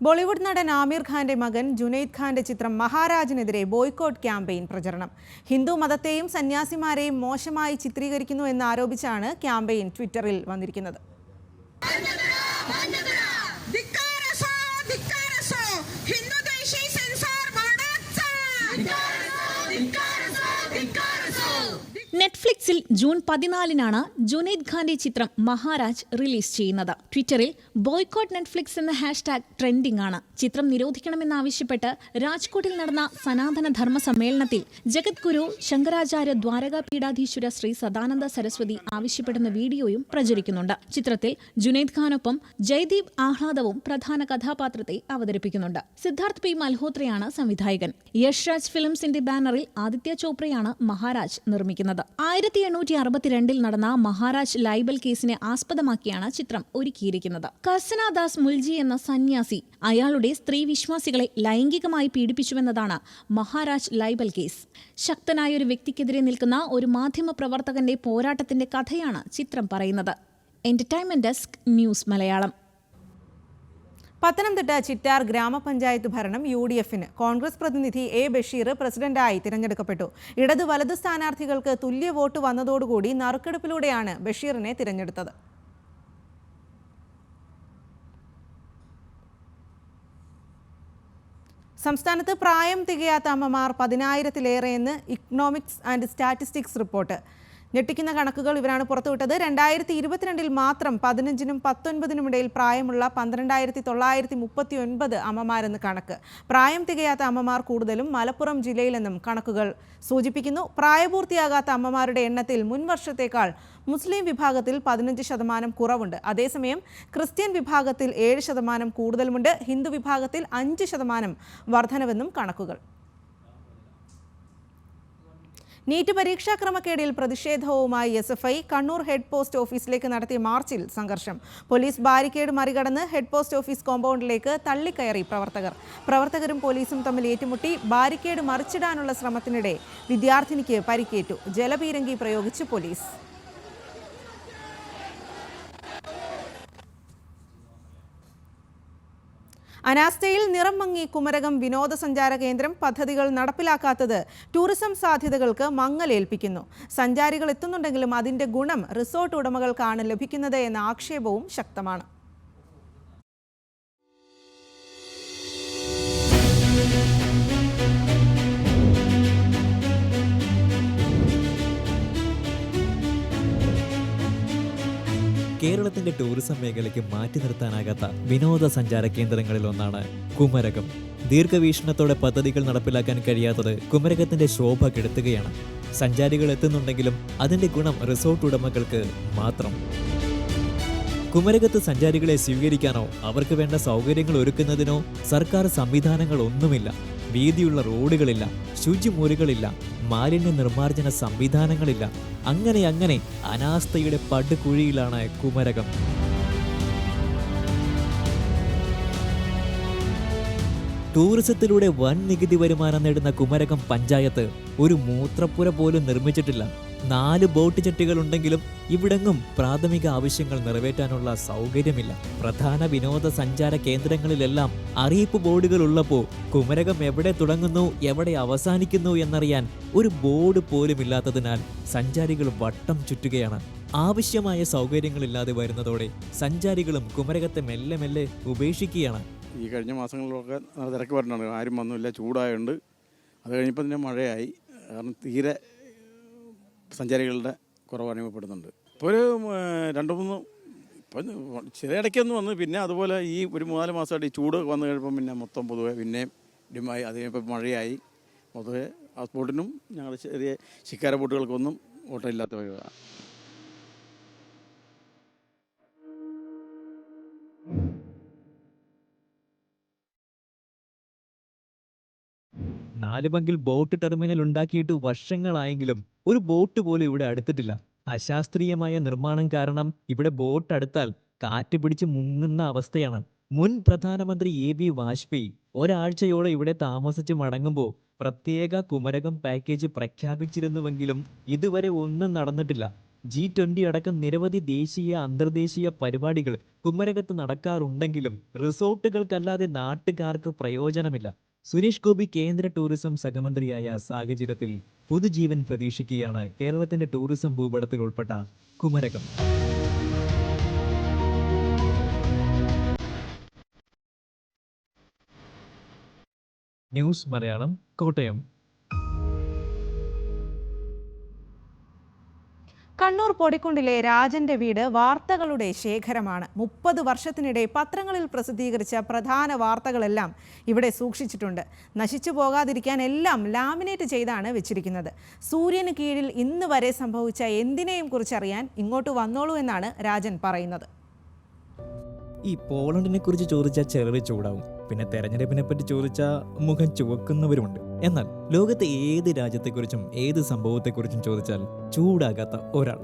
Bollywood നടൻ ആമിർ ഖാന്റെ മകൻ ജുനൈദ് ഖാന്റെ ചിത്രം മഹാരാജിനെതിരെ ബോയ്ക്കോട്ട് ക്യാമ്പയിൻ പ്രചരണം. ഹിന്ദു മതത്തെയും സന്യാസിമാരെയും മോശമായി ചിത്രീകരിക്കുന്നു എന്നാരോപിച്ചാണ് ക്യാമ്പയിൻ ട്വിറ്ററിൽ വന്നിരിക്കുന്നത്. നെറ്റ്ഫ്ലിക്സിൽ ജൂൺ 14-നാണ് ജുനൈദ് ഖാന്റെ ചിത്രം മഹാരാജ് റിലീസ് ചെയ്യുന്നത്. ട്വിറ്ററിൽ ബോയ്ക്കോട്ട് നെറ്റ്ഫ്ലിക്സ് എന്ന ഹാഷ്ടാഗ് ട്രെൻഡിംഗ് ആണ്. ചിത്രം നിരോധിക്കണമെന്നാവശ്യപ്പെട്ട് രാജ്കോട്ടിൽ നടന്ന സനാതന ധർമ്മ സമ്മേളനത്തിൽ ജഗദ്ഗുരു ശങ്കരാചാര്യ ദ്വാരകാ പീഠാധീശ്വര ശ്രീ സദാനന്ദ സരസ്വതി ആവശ്യപ്പെടുന്ന വീഡിയോയും പ്രചരിക്കുന്നുണ്ട്. ചിത്രത്തിൽ ജുനൈദ് ഖാനൊപ്പം ജയ്ദീപ് ആഹ്ലാദവും പ്രധാന കഥാപാത്രത്തെ അവതരിപ്പിക്കുന്നുണ്ട്. സിദ്ധാർത്ഥ് പി മൽഹോത്രയാണ് സംവിധായകൻ. യഷ് രാജ് ഫിലിംസിന്റെ ബാനറിൽ ആദിത്യ ചോപ്രയാണ് മഹാരാജ് നിർമ്മിക്കുന്നത്. 1862 നടന്ന മഹാരാജ് ലൈബൽ കേസിനെ ആസ്പദമാക്കിയാണ് ചിത്രം ഒരുക്കിയിരിക്കുന്നത്. കർസനാദാസ് മുൽജി എന്ന സന്യാസി അയാളുടെ സ്ത്രീ വിശ്വാസികളെ ലൈംഗികമായി പീഡിപ്പിച്ചുവെന്നതാണ് മഹാരാജ് ലൈബൽ കേസ്. ശക്തനായ ഒരു വ്യക്തിക്കെതിരെ നിൽക്കുന്ന ഒരു മാധ്യമ പ്രവർത്തകന്റെ പോരാട്ടത്തിന്റെ കഥയാണ് ചിത്രം പറയുന്നത്. Entertainment desk, news Malayalam. Pathanamthitta Chittar ഗ്രാമപഞ്ചായത്ത് ഭരണം UDFന് കോൺഗ്രസ് പ്രതിനിധി A. ബഷീർ പ്രസിഡന്റായി തിരഞ്ഞെടുക്കപ്പെട്ടു. ഇടത് വലത് സ്ഥാനാർത്ഥികൾക്ക് തുല്യ വോട്ട് വന്നതോടുകൂടി നറുക്കെടുപ്പിലൂടെയാണ് ബഷീറിനെ തിരഞ്ഞെടുത്തത്. സംസ്ഥാനത്ത് പ്രായം തികയാത്ത അമ്മമാർ 10,000-ലേറെയെന്ന് ഇക്കണോമിക്സ് ആൻഡ് സ്റ്റാറ്റിസ്റ്റിക്സ് റിപ്പോർട്ട്. ഞെട്ടിക്കുന്ന കണക്കുകൾ ഇവരാണ് പുറത്തുവിട്ടത്. 2022 മാത്രം 15-നും 19-നും ഇടയിൽ പ്രായമുള്ള 12,939 അമ്മമാരെന്ന് കണക്ക്. പ്രായം തികയാത്ത അമ്മമാർ കൂടുതലും മലപ്പുറം ജില്ലയിലെന്നും കണക്കുകൾ സൂചിപ്പിക്കുന്നു. പ്രായപൂർത്തിയാകാത്ത അമ്മമാരുടെ എണ്ണത്തിൽ മുൻ വർഷത്തേക്കാൾ മുസ്ലിം വിഭാഗത്തിൽ 15% കുറവുണ്ട്. അതേസമയം ക്രിസ്ത്യൻ വിഭാഗത്തിൽ 7% കൂടുതലുമുണ്ട്. ഹിന്ദു വിഭാഗത്തിൽ 5% വർധനവെന്നും കണക്കുകൾ. നീറ്റ് പരീക്ഷാ ക്രമക്കേടിൽ പ്രതിഷേധവുമായി SFI കണ്ണൂർ ഹെഡ് പോസ്റ്റ് ഓഫീസിലേക്ക് നടത്തിയ മാർച്ചിൽ സംഘർഷം. പോലീസ് ബാരിക്കേഡ് മറികടന്ന് ഹെഡ് പോസ്റ്റ് ഓഫീസ് കോമ്പൗണ്ടിലേക്ക് തള്ളിക്കയറി പ്രവർത്തകരും പോലീസും തമ്മിൽ ഏറ്റുമുട്ടി. ബാരിക്കേഡ് മറിച്ചിടാനുള്ള ശ്രമത്തിനിടെ വിദ്യാർത്ഥിനിക്ക് പരിക്കേറ്റു. ജലപീരങ്കി പ്രയോഗിച്ച് പോലീസ്. അനാസ്ഥയിൽ നിറം മങ്ങി കുമരകം വിനോദസഞ്ചാര കേന്ദ്രം. പദ്ധതികൾ നടപ്പിലാക്കാത്തത് ടൂറിസം സാധ്യതകൾക്ക് മങ്ങലേൽപ്പിക്കുന്നു. സഞ്ചാരികൾ എത്തുന്നുണ്ടെങ്കിലും അതിന്റെ ഗുണം റിസോർട്ട് ഉടമകൾക്കാണ് ലഭിക്കുന്നത് എന്ന ആക്ഷേപവും ശക്തമാണ്. കേരളത്തിന്റെ ടൂറിസം മേഖലയ്ക്ക് മാറ്റി നിർത്താനാകാത്ത വിനോദസഞ്ചാര കേന്ദ്രങ്ങളിൽ ഒന്നാണ് കുമരകം. ദീർഘവീക്ഷണത്തോടെ പദ്ധതികൾ നടപ്പിലാക്കാൻ കഴിയാത്തത് കുമരകത്തിന്റെ ശോഭ കെടുത്തുകയാണ്. സഞ്ചാരികൾ എത്തുന്നുണ്ടെങ്കിലും അതിന്റെ ഗുണം റിസോർട്ട് ഉടമകൾക്ക് മാത്രം. കുമരകത്ത് സഞ്ചാരികളെ സ്വീകരിക്കാനോ അവർക്ക് വേണ്ട സൗകര്യങ്ങൾ ഒരുക്കുന്നതിനോ സർക്കാർ സംവിധാനങ്ങൾ ഒന്നുമില്ല. വീതിയുള്ള റോഡുകളില്ല, ശുചിമുറികളില്ല, മാലിന്യ നിർമ്മാർജ്ജന സംവിധാനങ്ങളില്ല. അങ്ങനെ അനാസ്ഥയുടെ പടുകുഴിയിലാണ് കുമരകം. ടൂറിസത്തിലൂടെ വൻ നികുതി വരുമാനം നേടുന്ന കുമരകം പഞ്ചായത്ത് ഒരു മൂത്രപ്പുര പോലും നിർമ്മിച്ചിട്ടില്ല. 4 ബോട്ട് ജെട്ടികൾ ഉണ്ടെങ്കിലും ഇവിടെങ്ങും പ്രാഥമിക ആവശ്യങ്ങൾ നിറവേറ്റാനുള്ള സൗകര്യമില്ല. പ്രധാന വിനോദസഞ്ചാര കേന്ദ്രങ്ങളിലെല്ലാം അറിയിപ്പ് ബോർഡുകൾ ഉള്ളപ്പോൾ കുമരകം എവിടെ തുടങ്ങുന്നു എവിടെ അവസാനിക്കുന്നു എന്നറിയാൻ ഒരു ബോർഡ് പോലും ഇല്ലാത്തതിനാൽ സഞ്ചാരികൾ വട്ടം ചുറ്റുകയാണ്. ആവശ്യമായ സൗകര്യങ്ങളില്ലാതെ വരുന്നതോടെ സഞ്ചാരികളും കുമരകത്തെ മെല്ലെ മെല്ലെ ഉപേക്ഷിക്കുകയാണ്. ഈ കഴിഞ്ഞ മാസങ്ങളിലൊക്കെ തിരക്ക് വരുന്നുണ്ട്, ആരും വന്നില്ല, ചൂടായുണ്ട്. അത് കഴിഞ്ഞപ്പോൾ തന്നെ മഴയായി, കാരണം തീരെ സഞ്ചാരികളുടെ കുറവ് അനുഭവപ്പെടുന്നുണ്ട്. ഇപ്പോൾ ഒരു 2-3 ഇപ്പം ചിലയിടയ്ക്കൊന്ന് വന്ന്, പിന്നെ അതുപോലെ ഈ ഒരു 3-4 മാസമായിട്ട് ഈ ചൂട് വന്നു കഴിയുമ്പം പിന്നെ മൊത്തം പൊതുവെ പിന്നെയും ഡിമായി. അത് കഴിഞ്ഞപ്പോൾ മഴയായി. പൊതുവെ ഹൗസ് ബോട്ടിനും ഞങ്ങൾ ചെറിയ ശിക്കാര ബോട്ടുകൾക്കൊന്നും ഓട്ടമില്ലാത്ത വഴിയാണ്. നാലുപങ്കിൽ ബോട്ട് ടെർമിനൽ ഉണ്ടാക്കിയിട്ട് വർഷങ്ങളായെങ്കിലും ഒരു ബോട്ട് പോലും ഇവിടെ അടുത്തിട്ടില്ല. അശാസ്ത്രീയമായ നിർമ്മാണം കാരണം ഇവിടെ ബോട്ട് അടുത്താൽ കാറ്റ് പിടിച്ച് മുങ്ങുന്ന അവസ്ഥയാണ്. മുൻ പ്രധാനമന്ത്രി AB വാജ്പേയി ഒരാഴ്ചയോടെ ഇവിടെ താമസിച്ച് മടങ്ങുമ്പോൾ പ്രത്യേക കുമരകം പാക്കേജ് പ്രഖ്യാപിച്ചിരുന്നുവെങ്കിലും ഇതുവരെ ഒന്നും നടന്നിട്ടില്ല. G20 അടക്കം നിരവധി ദേശീയ അന്തർദേശീയ പരിപാടികൾ കുമരകത്ത് നടക്കാറുണ്ടെങ്കിലും റിസോർട്ടുകൾക്കല്ലാതെ നാട്ടുകാർക്ക് പ്രയോജനമില്ല. സുരേഷ് ഗോപി കേന്ദ്ര ടൂറിസം സഹമന്ത്രിയായ സാഹചര്യത്തിൽ പുതുജീവൻ പ്രതീക്ഷിക്കുകയാണ് കേരളത്തിന്റെ ടൂറിസം ഭൂപടത്തിൽ ഉൾപ്പെട്ട കുമരകം. ന്യൂസ് മലയാളം, കോട്ടയം. കണ്ണൂർ പൊടിക്കുണ്ടിലെ രാജന്റെ വീട് വാർത്തകളുടെ ശേഖരമാണ്. 30 വർഷത്തിനിടെ പത്രങ്ങളിൽ പ്രസിദ്ധീകരിച്ച പ്രധാന വാർത്തകളെല്ലാം ഇവിടെ സൂക്ഷിച്ചിട്ടുണ്ട്. നശിച്ചു പോകാതിരിക്കാൻ എല്ലാം ലാമിനേറ്റ് ചെയ്താണ് വെച്ചിരിക്കുന്നത്. സൂര്യന് കീഴിൽ ഇന്ന് വരെ സംഭവിച്ച എന്തിനേയും കുറിച്ചറിയാൻ ഇങ്ങോട്ട് വന്നോളൂ എന്നാണ് രാജൻ പറയുന്നത്. ഈ പോളണ്ടിനെ കുറിച്ച് ചോദിച്ചാൽ ചിലർ ചൂടാവും, പിന്നെ തെരഞ്ഞെടുപ്പിനെ പറ്റി ചോദിച്ചാൽ മുഖം ചുവക്കുന്നവരുമുണ്ട്. എന്നാൽ ലോകത്തെ ഏത് രാജ്യത്തെക്കുറിച്ചും ഏത് സംഭവത്തെക്കുറിച്ചും ചോദിച്ചാൽ ചൂടാകാത്ത ഒരാൾ.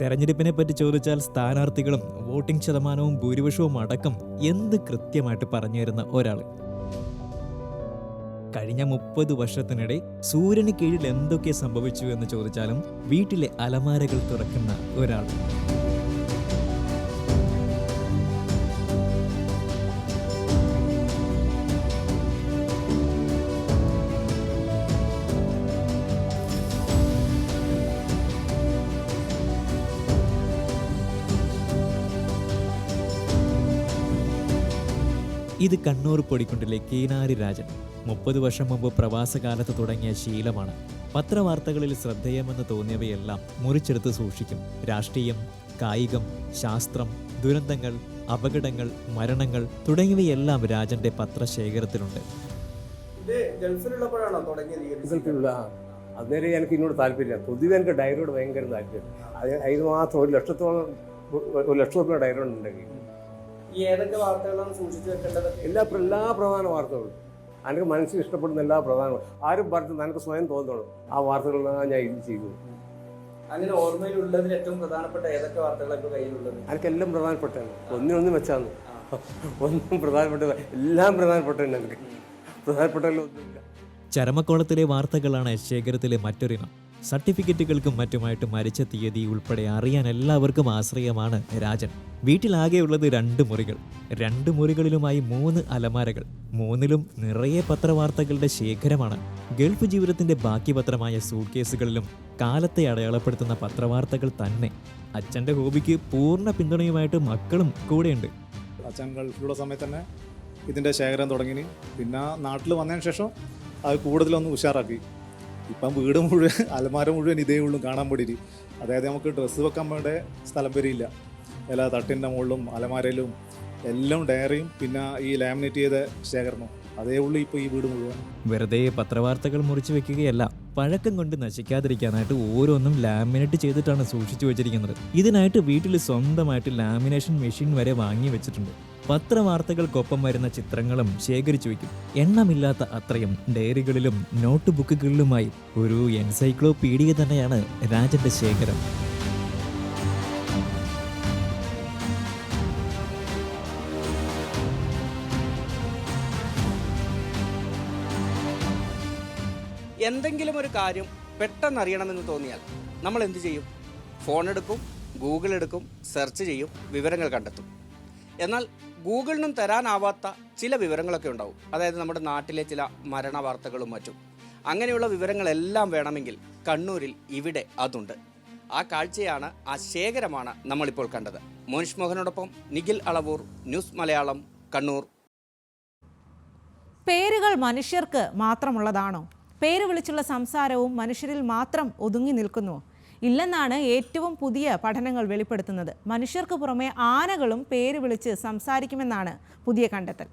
തെരഞ്ഞെടുപ്പിനെ പറ്റി ചോദിച്ചാൽ സ്ഥാനാർത്ഥികളും വോട്ടിംഗ് ശതമാനവും ഭൂരിപക്ഷവും അടക്കം എന്ത് കൃത്യമായിട്ട് പറഞ്ഞു തരുന്ന ഒരാൾ. കഴിഞ്ഞ 30 വർഷത്തിനിടെ സൂര്യന് കീഴിൽ എന്തൊക്കെ സംഭവിച്ചു എന്ന് ചോദിച്ചാലും വീട്ടിലെ അലമാരകൾ തുറക്കുന്ന ഒരാൾ. ഇത് കണ്ണൂർ പൊടിക്കുണ്ടിലെ കീനാരി രാജൻ. 30 വർഷം മുമ്പ് പ്രവാസകാലത്ത് തുടങ്ങിയ ശീലമാണ്. പത്രവാർത്തകളിൽ ശ്രദ്ധേയമെന്ന് തോന്നിയവയെല്ലാം മുറിച്ചെടുത്ത് സൂക്ഷിക്കും. രാഷ്ട്രീയം, കായികം, ശാസ്ത്രം, ദുരന്തങ്ങൾ, അപകടങ്ങൾ, മരണങ്ങൾ തുടങ്ങിയവയെല്ലാം രാജന്റെ പത്രശേഖരത്തിലുണ്ട്. ഗൾഫിലുള്ള അന്നേരം എനിക്ക് ഇതിനോട് താല്പര്യമില്ല. പൊതുവെ എനിക്ക് ഡയറിയോട് ഭയങ്കര താല്പര്യം. അതിന് മാത്രം 1 ലക്ഷം രൂപ ഡയറി ഉണ്ടെങ്കിൽ ഏതൊക്കെ വാർത്തകളാണ് സൂക്ഷിച്ചു വെക്കേണ്ടത്? എല്ലാ പ്രധാന വാർത്തകളും എനിക്ക് മനസ്സിൽ ഇഷ്ടപ്പെടുന്ന എല്ലാ പ്രധാന ആരും പറഞ്ഞത് എനിക്ക് സ്വയം തോന്നണം ആ വാർത്തകളെല്ലാം ഞാൻ ഇത് ചെയ്തു. അങ്ങനെ ഓർമ്മയിലുള്ളതിൽ ഏറ്റവും പ്രധാനപ്പെട്ട ഏതൊക്കെ വാർത്തകളൊക്കെ കയ്യിലുള്ളത്? എനിക്കെല്ലാം പ്രധാനപ്പെട്ടാണ്. ഒന്നിനൊന്നും വെച്ചാന്ന് ഒന്നും പ്രധാനപ്പെട്ടത് എല്ലാം പ്രധാനപ്പെട്ടതാണ്. എനിക്ക് പ്രധാനപ്പെട്ടല്ലോ ഒന്നുമില്ല. ചരമക്കോളത്തിലെ വാർത്തകളാണ് ശേഖരത്തിലെ മറ്റൊരിനം. സർട്ടിഫിക്കറ്റുകൾക്കും മറ്റുമായിട്ട് മരിച്ച തീയതി ഉൾപ്പെടെ അറിയാൻ എല്ലാവർക്കും ആശ്രയമാണ് രാജൻ. വീട്ടിലാകെയുള്ളത് 2 മുറികൾ. 2 മുറികളിലുമായി 3 അലമാരകൾ. 3ലും നിറയെ പത്രവാർത്തകളുടെ ശേഖരമാണ്. ഗൾഫ് ജീവിതത്തിന്റെ ബാക്കി പത്രമായ സൂട്ട്കേസുകളിലും കാലത്തെ അടയാളപ്പെടുത്തുന്ന പത്രവാർത്തകൾ തന്നെ. അച്ഛൻ്റെ ഹോബിക്ക് പൂർണ്ണ പിന്തുണയുമായിട്ട് മക്കളും കൂടെയുണ്ട്. അച്ഛൻ ഗൾഫിലുള്ള സമയത്ത് തന്നെ ഇതിൻ്റെ ശേഖരം തുടങ്ങി. പിന്നെ നാട്ടിൽ വന്നതിന് ശേഷം അത് കൂടുതലൊന്ന് ഉഷാറാക്കി. ഇപ്പം വീട് മുഴുവൻ അലമാര മുഴുവൻ ഇതേ ഉള്ളൂ കാണാൻ വേണ്ടിയിട്ട്. അതായത് നമുക്ക് ഡ്രസ്സ് വെക്കാൻ വേണ്ട സ്ഥലം വരെയില്ല. എല്ലാ തട്ടിൻ്റെ മുകളിലും അലമാരയിലും എല്ലാം ഡയറിയും പിന്നെ ഈ ലാമിനേറ്റ് ചെയ്ത ശേഖരണം അതേ ഉള്ളൂ ഇപ്പോൾ ഈ വീട് മുഴുവൻ. വെറുതെ പത്രവാർത്തകൾ മുറിച്ചു വെക്കുകയല്ല, പഴക്കം കൊണ്ട് നശിക്കാതിരിക്കാനായിട്ട് ഓരോന്നും ലാമിനേറ്റ് ചെയ്തിട്ടാണ് സൂക്ഷിച്ചു വെച്ചിരിക്കുന്നത്. ഇതിനായിട്ട് വീട്ടിൽ സ്വന്തമായിട്ട് ലാമിനേഷൻ മെഷീൻ വരെ വാങ്ങി വെച്ചിട്ടുണ്ട്. പത്രവാർത്തകൾക്കൊപ്പം വരുന്ന ചിത്രങ്ങളും ശേഖരിച്ചു വയ്ക്കും. എണ്ണമില്ലാത്ത അത്രയും ഡയറികളിലും നോട്ട് ബുക്കുകളിലുമായി ഒരു എൻസൈക്ലോപീഡിയ തന്നെയാണ് രാജന്റെ ശേഖരം. എന്തെങ്കിലും ഒരു കാര്യം പെട്ടെന്ന് അറിയണമെന്ന് തോന്നിയാൽ നമ്മൾ എന്ത് ചെയ്യും? ഫോൺ എടുക്കും, ഗൂഗിൾ എടുക്കും, സെർച്ച് ചെയ്യും, വിവരങ്ങൾ കണ്ടെത്തും. എന്നാൽ ഗൂഗിളിനും തരാനാവാത്ത ചില വിവരങ്ങളൊക്കെ ഉണ്ടാവും. അതായത് നമ്മുടെ നാട്ടിലെ ചില മരണ വാർത്തകളും മറ്റും. അങ്ങനെയുള്ള വിവരങ്ങളെല്ലാം വേണമെങ്കിൽ കണ്ണൂരിൽ ഇവിടെ അതുണ്ട്. ആ കാഴ്ചയാണ്, ആ ശേഖരമാണ് നമ്മളിപ്പോൾ കണ്ടത്. മോനിഷ് മോഹനോടൊപ്പം നിഖിൽ അളവൂർ, ന്യൂസ് മലയാളം, കണ്ണൂർ. പേരുകൾ മനുഷ്യർക്ക് മാത്രമുള്ളതാണോ? പേര് വിളിച്ചുള്ള സംസാരവും മനുഷ്യരിൽ മാത്രം ഒതുങ്ങി നിൽക്കുന്നുവോ? ഇല്ലെന്നാണ് ഏറ്റവും പുതിയ പഠനങ്ങൾ വെളിപ്പെടുത്തുന്നത്. മനുഷ്യർക്ക് പുറമെ ആനകളും പേര് വിളിച്ച് സംസാരിക്കുമെന്നാണ് പുതിയ കണ്ടെത്തൽ.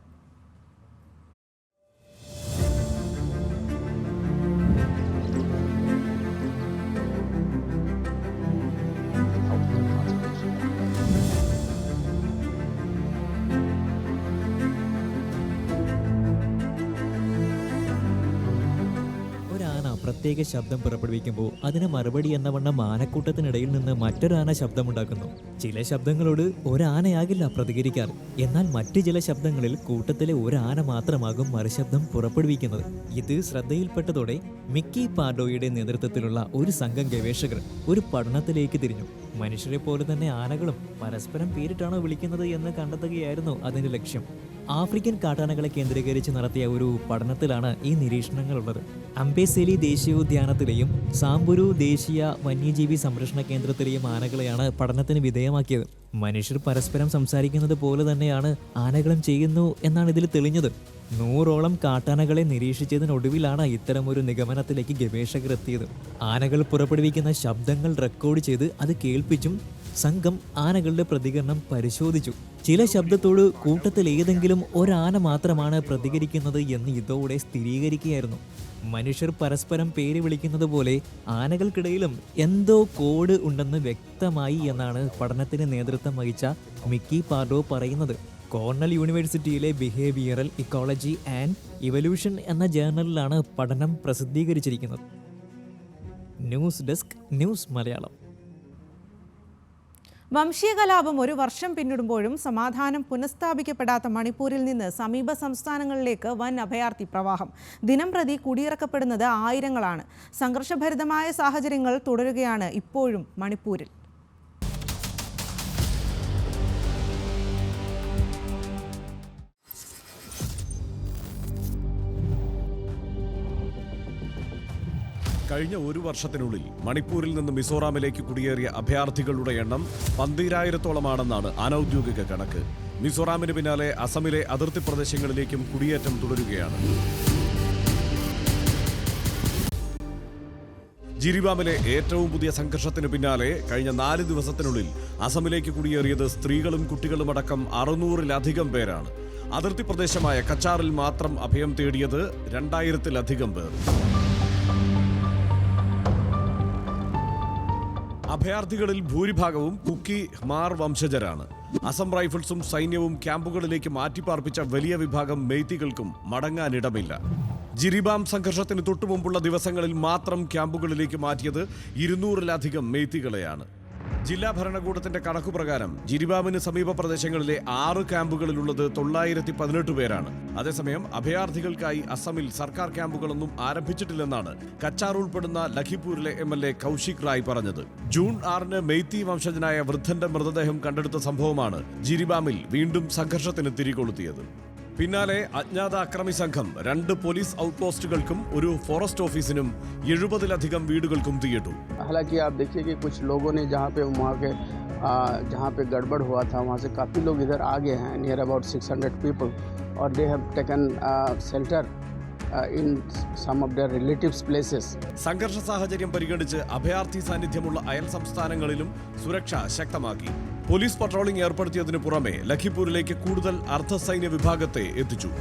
പ്രത്യേക ശബ്ദം പുറപ്പെടുവിക്കുമ്പോൾ അതിന് മറുപടി എന്ന വണ്ണം ആനക്കൂട്ടത്തിനിടയിൽ നിന്ന് മറ്റൊരാന ശബ്ദമുണ്ടാക്കുന്നു. ചില ശബ്ദങ്ങളോട് ഒരാനയാകില്ല പ്രതികരിക്കാറ്. എന്നാൽ മറ്റു ചില ശബ്ദങ്ങളിൽ കൂട്ടത്തിലെ ഒരാന മാത്രമാകും മറുശബ്ദം പുറപ്പെടുവിക്കുന്നത്. ഇത് ശ്രദ്ധയിൽപ്പെട്ടതോടെ മിക്കി പാർഡോയുടെ നേതൃത്വത്തിലുള്ള ഒരു സംഘം ഗവേഷകർ ഒരു പഠനത്തിലേക്ക് തിരിഞ്ഞു. മനുഷ്യരെ പോലെ തന്നെ ആനകളും പരസ്പരം പേരിട്ടാണോ വിളിക്കുന്നത് എന്ന് കണ്ടെത്തുകയായിരുന്നു അതിന്റെ ലക്ഷ്യം. ആഫ്രിക്കൻ കാട്ടാനകളെ കേന്ദ്രീകരിച്ച് നടത്തിയ ഒരു പഠനത്തിലാണ് ഈ നിരീക്ഷണങ്ങളുള്ളത്. അംബേസേലി ദേശീയോദ്യാനത്തിലെയും സാംബുരു ദേശീയ വന്യജീവി സംരക്ഷണ കേന്ദ്രത്തിലെയും ആനകളെയാണ് പഠനത്തിന് വിധേയമാക്കിയത്. മനുഷ്യർ പരസ്പരം സംസാരിക്കുന്നത് പോലെ തന്നെയാണ് ആനകളും ചെയ്യുന്നു എന്നാണ് ഇതിൽ തെളിഞ്ഞത്. 100ഓളം കാട്ടാനകളെ നിരീക്ഷിച്ചതിനൊടുവിലാണ് ഇത്തരമൊരു നിഗമനത്തിലേക്ക് ഗവേഷകർ എത്തിയത്. ആനകൾ പുറപ്പെടുവിക്കുന്ന ശബ്ദങ്ങൾ റെക്കോർഡ് ചെയ്ത് അത് കേൾപ്പിച്ചും സംഘം ആനകളുടെ പ്രതികരണം പരിശോധിച്ചു. ചില ശബ്ദത്തോട് കൂട്ടത്തിൽ ഏതെങ്കിലും ഒരാന മാത്രമാണ് പ്രതികരിക്കുന്നത് എന്ന് ഇതോടെ സ്ഥിരീകരിക്കുകയായിരുന്നു. മനുഷ്യർ പരസ്പരം പേര് വിളിക്കുന്നത് പോലെ ആനകൾക്കിടയിലും എന്തോ കോഡ് ഉണ്ടെന്ന് വ്യക്തമായി എന്നാണ് പഠനത്തിന് നേതൃത്വം വഹിച്ച മിക്കി പാർഡോ പറയുന്നത്. കോർണൽ യൂണിവേഴ്സിറ്റിയിലെ ബിഹേവിയറൽ ഇക്കോളജി ആൻഡ് ഇവല്യൂഷൻ എന്ന ജേർണലിലാണ് പഠനം പ്രസിദ്ധീകരിച്ചിരിക്കുന്നത്. News desk, news Malayalam. വംശീയ കലാപം 1 വർഷം പിന്നിടുമ്പോഴും സമാധാനം പുനഃസ്ഥാപിക്കപ്പെടാത്ത മണിപ്പൂരിൽ നിന്ന് സമീപ സംസ്ഥാനങ്ങളിലേക്ക് വൻ അഭയാർത്ഥി പ്രവാഹം. ദിനംപ്രതി കുടിയിറക്കപ്പെടുന്നത് ആയിരങ്ങളാണ്. സംഘർഷഭരിതമായ സാഹചര്യങ്ങൾ തുടരുകയാണ് ഇപ്പോഴും മണിപ്പൂരിൽ. കഴിഞ്ഞ 1 വർഷത്തിനുള്ളിൽ മണിപ്പൂരിൽ നിന്ന് മിസോറാമിലേക്ക് കുടിയേറിയ അഭയാർത്ഥികളുടെ എണ്ണം 12,000-ഓളമാണെന്നാണ് അനൌദ്യോഗിക കണക്ക്. മിസോറാമിന് പിന്നാലെ അസമിലെ അതിർത്തി പ്രദേശങ്ങളിലേക്കും കുടിയേറ്റം തുടരുകയാണ്. ജിരിബാമിലെ ഏറ്റവും പുതിയ സംഘർഷത്തിന് പിന്നാലെ കഴിഞ്ഞ 4 ദിവസത്തിനുള്ളിൽ അസമിലേക്ക് കുടിയേറിയത് സ്ത്രീകളും കുട്ടികളുമടക്കം 600-ലധികം പേരാണ്. അതിർത്തി പ്രദേശമായ കച്ചാറിൽ മാത്രം അഭയം തേടിയത് 2000-ലധികം പേർ. അഭയാർത്ഥികളിൽ ഭൂരിഭാഗവും കുക്കി ഹിമാർ വംശജരാണ്. അസം റൈഫിൾസും സൈന്യവും ക്യാമ്പുകളിലേക്ക് മാറ്റിപ്പാർപ്പിച്ച വലിയ വിഭാഗം മെയ്തികൾക്കും മടങ്ങാനിടമില്ല. ജിരിബാം സംഘർഷത്തിന് തൊട്ടുമുമ്പുള്ള ദിവസങ്ങളിൽ മാത്രം ക്യാമ്പുകളിലേക്ക് മാറ്റിയത് 200-ലധികം മെയ്തികളെയാണ്. ജില്ലാ ഭരണകൂടത്തിന്റെ കണക്കുപ്രകാരം ജിരിബാമിന് സമീപ പ്രദേശങ്ങളിലെ 6 ക്യാമ്പുകളിലുള്ളത് 918 പേരാണ്. അതേസമയം അഭയാർത്ഥികൾക്കായി അസമിൽ സർക്കാർ ക്യാമ്പുകളൊന്നും ആരംഭിച്ചിട്ടില്ലെന്നാണ് കച്ചാർ ഉൾപ്പെടുന്ന ലഖിപൂരിലെ MLA കൗശിക് റായ് പറഞ്ഞത്. ജൂൺ 6-ന് മെയ്തി വംശജനായ വൃദ്ധന്റെ മൃതദേഹം കണ്ടെടുത്ത സംഭവമാണ് ജിരിബാമിൽ വീണ്ടും സംഘർഷത്തിന് തിരികൊളുത്തിയത്. പിന്നാലെ അജ്ഞാത അക്രമി സംഘം 2 പോലീസ് ഔട്ട്പോസ്റ്റുകൾക്കും ഒരു ഫോറസ്റ്റ് ഓഫീസിനും 70-ലധികം വീടുകൾക്കും തീയിട്ടു. हालांकि आप देखिए कि कुछ लोगों ने जहाँ पे गड़बड़ हुआ था वहाँ से काफ़ी लोग इधर आ गए हैं, नियर अबाउट 600 people, और they have taken shelter in some of their relatives' places. സംഘർഷ സാഹചര്യം പരിഗണിച്ച് അഭയാർത്ഥി സാന്നിധ്യമുള്ള അയൽ സംസ്ഥാനങ്ങളിലും സുരക്ഷ ശക്തമാക്കി. പോലീസ് പട്രോളിംഗ് ഏർപ്പെടുത്തിയതിനു പുറമെ ലഖിപൂരിലേക്ക് കൂടുതൽ അർദ്ധസൈന്യ വിഭാഗത്തെ എത്തിച്ചു.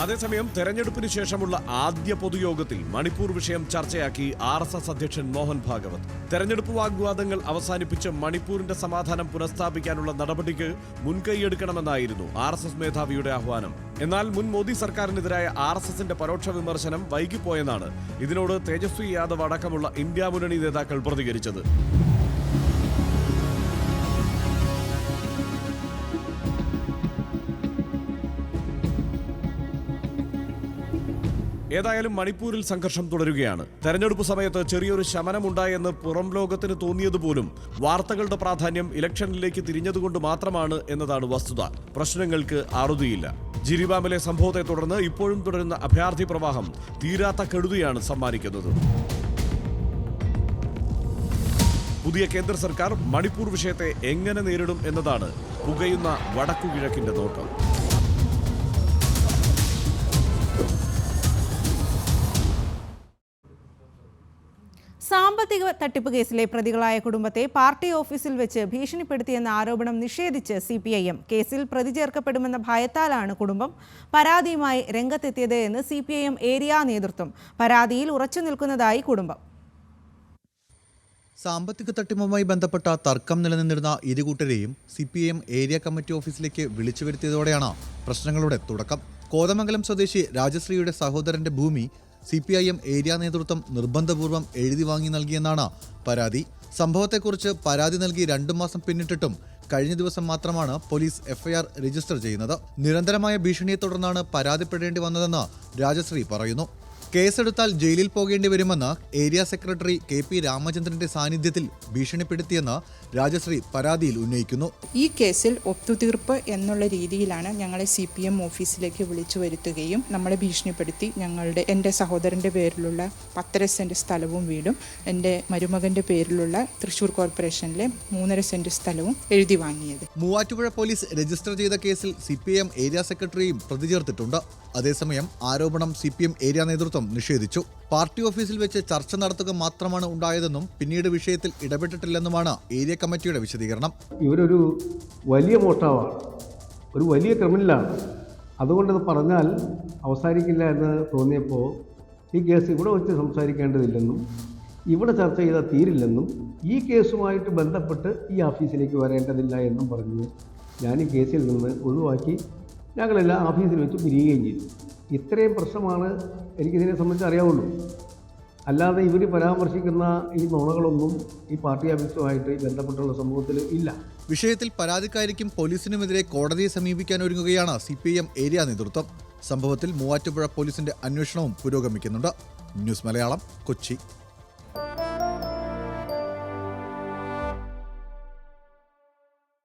അതേസമയം തെരഞ്ഞെടുപ്പിന് ശേഷമുള്ള ആദ്യ പൊതുയോഗത്തിൽ മണിപ്പൂർ വിഷയം ചർച്ചയാക്കി RSS അധ്യക്ഷൻ മോഹൻ ഭാഗവത്. തെരഞ്ഞെടുപ്പ് വാഗ്വാദങ്ങൾ അവസാനിപ്പിച്ച് മണിപ്പൂരിന്റെ സമാധാനം പുനഃസ്ഥാപിക്കാനുള്ള നടപടിക്ക് മുൻകൈയെടുക്കണമെന്നായിരുന്നു RSS മേധാവിയുടെ ആഹ്വാനം. എന്നാൽ മുൻ മോദി സർക്കാരിനെതിരായ RSSന്റെ പരോക്ഷ വിമർശനം വൈകിപ്പോയെന്നാണ് ഇതിനോട് തേജസ്വി യാദവ് അടക്കമുള്ള ഇന്ത്യ മുന്നണി നേതാക്കൾ പ്രതികരിച്ചത്. ഏതായാലും മണിപ്പൂരിൽ സംഘർഷം തുടരുകയാണ്. തെരഞ്ഞെടുപ്പ് സമയത്ത് ചെറിയൊരു ശമനമുണ്ടായെന്ന് പുറം ലോകത്തിന് തോന്നിയതുപോലും വാർത്തകളുടെ പ്രാധാന്യം ഇലക്ഷനിലേക്ക് തിരിഞ്ഞതുകൊണ്ട് മാത്രമാണ് എന്നതാണ് വസ്തുത. പ്രശ്നങ്ങൾക്ക് അറുതിയില്ല. ജിരിബാമിലെ സംഭവത്തെ തുടർന്ന് ഇപ്പോഴും തുടരുന്ന അഭയാർത്ഥി പ്രവാഹം തീരാത്ത കെടുതിയാണ് സമ്മാനിക്കുന്നത്. പുതിയ കേന്ദ്ര സർക്കാർ മണിപ്പൂർ വിഷയത്തെ എങ്ങനെ നേരിടും എന്നതാണ് പുകയുന്ന വടക്കുകിഴക്കിന്റെ നോട്ടം. സാമ്പത്തിക തട്ടിപ്പ് കേസിലെ പ്രതികളായ കുടുംബത്തെ പാർട്ടി ഓഫീസിൽ വെച്ച് ഭീഷണിപ്പെടുത്തിയെന്ന ആരോപണം നിഷേധിച്ച് CPIM. കേസിൽ പ്രതി ചേർക്കപ്പെടുമെന്ന ഭയത്താലാണ് കുടുംബം പരാതിയുമായി രംഗത്തെത്തിയത് എന്ന് CPIM ഏരിയ നേതൃത്വം. പരാതിയിൽ ഉറച്ചു നിൽക്കുന്നതായി കുടുംബം. സാമ്പത്തിക തട്ടിപ്പുമായി ബന്ധപ്പെട്ട തർക്കം നിലനിന്നിരുന്ന ഇരുകൂട്ടരെയും CPIM ഏരിയ കമ്മിറ്റി ഓഫീസിലേക്ക് വിളിച്ചു വരുത്തിയതോടെയാണ് പ്രശ്നങ്ങളുടെ തുടക്കം. കോതമംഗലം സ്വദേശി രാജശ്രീയുടെ സഹോദരന്റെ ഭൂമി CPIM ഏരിയ നേതൃത്വം നിർബന്ധപൂർവ്വം എഴുതി വാങ്ങി നൽകിയെന്നാണ് പരാതി. സംഭവത്തെക്കുറിച്ച് പരാതി നൽകി 2 മാസം പിന്നിട്ടിട്ടും കഴിഞ്ഞ ദിവസം മാത്രമാണ് പോലീസ് FIR രജിസ്റ്റർ ചെയ്യുന്നത്. നിരന്തരമായ ഭീഷണിയെ തുടർന്നാണ് പരാതിപ്പെടേണ്ടി വന്നതെന്ന് രാജശ്രീ പറയുന്നു. കേസെടുത്താൽ ജയിലിൽ പോകേണ്ടി വരുമെന്ന് ഏരിയ സെക്രട്ടറി KP രാമചന്ദ്രന്റെ സാന്നിധ്യത്തിൽ ഭീഷണിപ്പെടുത്തിയെന്ന് രാജശ്രീ പരാതിയിൽ ഉന്നയിക്കുന്നു. ഈ കേസിൽ ഒത്തുതീർപ്പ് എന്നുള്ള രീതിയിലാണ് ഞങ്ങളെ CPM ഓഫീസിലേക്ക് വിളിച്ചു വരുത്തുകയും നമ്മളെ ഭീഷണിപ്പെടുത്തി എൻ്റെ സഹോദരൻ്റെ പേരിലുള്ള 10.5 സെന്റ് സ്ഥലവും വീടും എൻ്റെ മരുമകൻ്റെ പേരിലുള്ള തൃശ്ശൂർ കോർപ്പറേഷനിലെ 3.5 സെന്റ് സ്ഥലവും എഴുതി വാങ്ങിയത്. മൂവാറ്റുപുഴ പോലീസ് രജിസ്റ്റർ ചെയ്ത കേസിൽ CPIM ഏരിയ സെക്രട്ടറിയും പ്രതി ചേർത്തിട്ടുണ്ട്. അതേസമയം ആരോപണം CPM ഏരിയ നേതൃത്വം നിഷേധിച്ചു. പാർട്ടി ഓഫീസിൽ വെച്ച് ചർച്ച നടത്തുക മാത്രമാണ് ഉണ്ടായതെന്നും പിന്നീട് വിഷയത്തിൽ ഇടപെട്ടിട്ടില്ലെന്നുമാണ് ഏരിയ കമ്മിറ്റിയുടെ വിശദീകരണം. ഇവരൊരു വലിയ മോഷ്ടാവാണ്, ഒരു വലിയ ക്രിമിനലാണ്. അതുകൊണ്ടത് പറഞ്ഞാൽ അവസാനിക്കില്ല എന്ന് തോന്നിയപ്പോൾ ഈ കേസ് ഇവിടെ വെച്ച് സംസാരിക്കേണ്ടതില്ലെന്നും ഇവിടെ ചർച്ച ചെയ്താൽ തീരില്ലെന്നും ഈ കേസുമായിട്ട് ബന്ധപ്പെട്ട് ഈ ഓഫീസിലേക്ക് വരേണ്ടതില്ല എന്നും പറഞ്ഞ് ഞാൻ ഈ കേസിൽ നിന്ന് ഒഴിവാക്കി ഞങ്ങളെല്ലാം ഓഫീസിൽ വെച്ച് പിരിയുകയും ചെയ്തു. ഇത്രയും പ്രശ്നമാണ് എനിക്കിതിനെ സംബന്ധിച്ച് അറിയാവുള്ളൂ. അല്ലാതെ ഇവർ പരാമർശിക്കുന്ന ഈ നുണകളൊന്നും ഈ പാർട്ടി ഓഫീസുമായിട്ട് ബന്ധപ്പെട്ടുള്ള സംഭവത്തിൽ ഇല്ല. വിഷയത്തിൽ പരാതിക്കാരിക്കും പോലീസിനുമെതിരെ കോടതിയെ സമീപിക്കാൻ ഒരുങ്ങുകയാണ് CPIM ഏരിയ നേതൃത്വം. സംഭവത്തിൽ മൂവാറ്റുപുഴ പോലീസിന്റെ അന്വേഷണവും പുരോഗമിക്കുന്നുണ്ട്. ന്യൂസ് മലയാളം, കൊച്ചി.